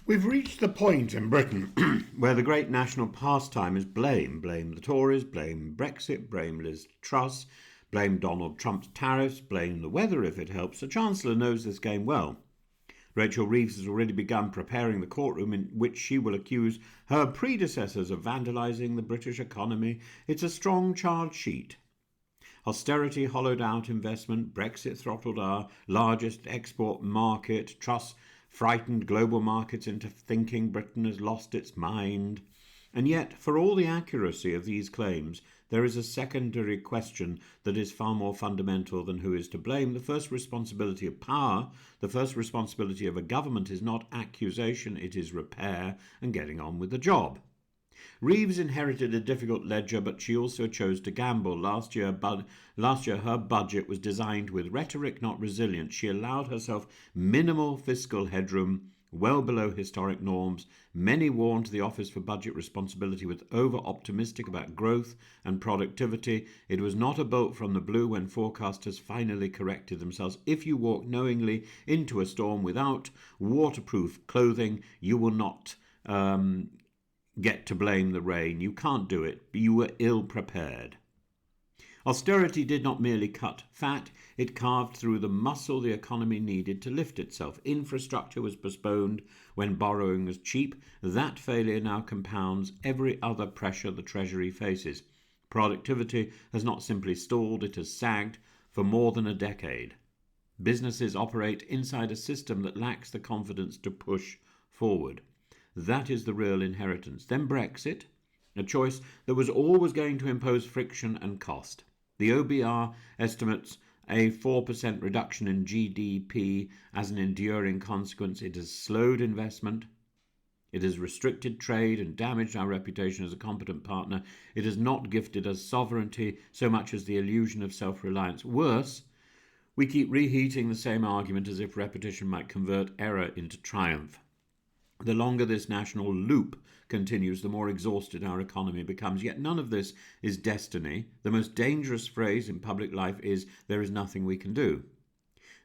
We've reached the point in Britain where the great national pastime is blame. Blame the Tories, blame Brexit, blame Liz Truss, blame Donald Trump's tariffs, blame the weather if it helps. The Chancellor knows this game well. Rachel Reeves has already begun preparing the courtroom in which she will accuse her predecessors of vandalising the British economy. It's a strong charge sheet. Austerity hollowed out investment, Brexit throttled our largest export market, Truss frightened global markets into thinking Britain has lost its mind. And yet, for all the accuracy of these claims, there is a secondary question that is far more fundamental than who is to blame. The first responsibility of power, the first responsibility of a government is not accusation, it is repair and getting on with the job. Reeves inherited a difficult ledger, but she also chose to gamble. Last year, her budget was designed with rhetoric, not resilience. She allowed herself minimal fiscal headroom, well below historic norms. Many warned the Office for Budget Responsibility was over-optimistic about growth and productivity. It was not a bolt from the blue when forecasters finally corrected themselves. If you walk knowingly into a storm without waterproof clothing, you will not get to blame the rain. You can't do it. You were ill-prepared. Austerity did not merely cut fat, it carved through the muscle the economy needed to lift itself. Infrastructure was postponed when borrowing was cheap. That failure now compounds every other pressure the Treasury faces. Productivity has not simply stalled, it has sagged for more than a decade. Businesses operate inside a system that lacks the confidence to push forward. That is the real inheritance. Then Brexit, a choice that was always going to impose friction and cost. The OBR estimates a 4% reduction in GDP as an enduring consequence. It has slowed investment. It has restricted trade and damaged our reputation as a competent partner. It has not gifted us sovereignty so much as the illusion of self-reliance. Worse, we keep reheating the same argument as if repetition might convert error into triumph. The longer this national loop continues, the more exhausted our economy becomes. Yet none of this is destiny. The most dangerous phrase in public life is, there is nothing we can do.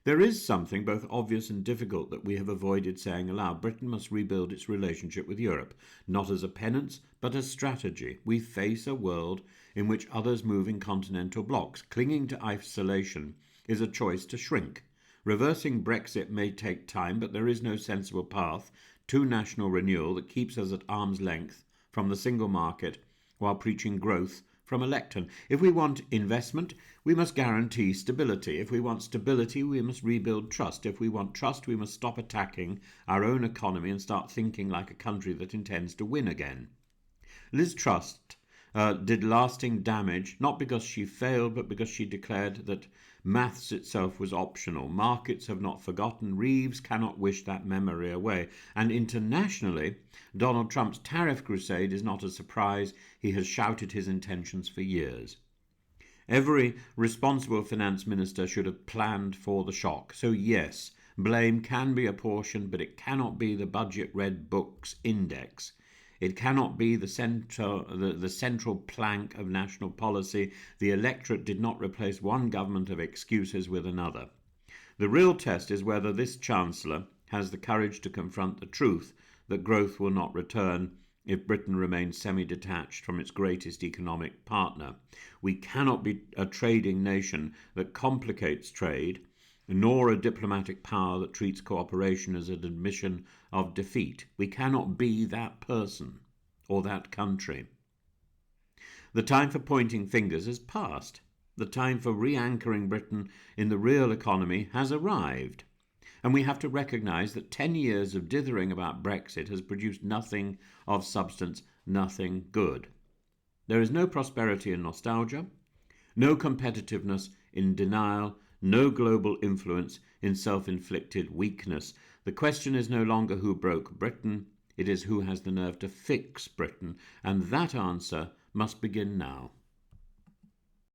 There is something both obvious and difficult that we have avoided saying aloud. Britain must rebuild its relationship with Europe, not as a penance, but as strategy. We face a world in which others move in continental blocks. Clinging to isolation is a choice to shrink. Reversing Brexit may take time, but there is no sensible path to national renewal that keeps us at arm's length from the single market while preaching growth from a lectern. If we want investment, we must guarantee stability. If we want stability, we must rebuild trust. If we want trust, we must stop attacking our own economy and start thinking like a country that intends to win again. Liz Truss did lasting damage, not because she failed, but because she declared that maths itself was optional. Markets have not forgotten. Reeves cannot wish that memory away. And internationally, Donald Trump's tariff crusade is not a surprise. He has shouted his intentions for years. Every responsible finance minister should have planned for the shock. So yes, blame can be apportioned, but it cannot be the Budget Red Book's index. It cannot be the central plank of national policy. The electorate did not replace one government of excuses with another. The real test is whether this Chancellor has the courage to confront the truth that growth will not return if Britain remains semi-detached from its greatest economic partner. We cannot be a trading nation that complicates trade, nor a diplomatic power that treats cooperation as an admission of defeat. We cannot be that person or that country. The time for pointing fingers has passed. The time for re-anchoring Britain in the real economy has arrived. And we have to recognise that 10 years of dithering about Brexit has produced nothing of substance, nothing good. There is no prosperity in nostalgia, no competitiveness in denial, no global influence in self-inflicted weakness. The question is no longer who broke Britain, it is who has the nerve to fix Britain, and that answer must begin now.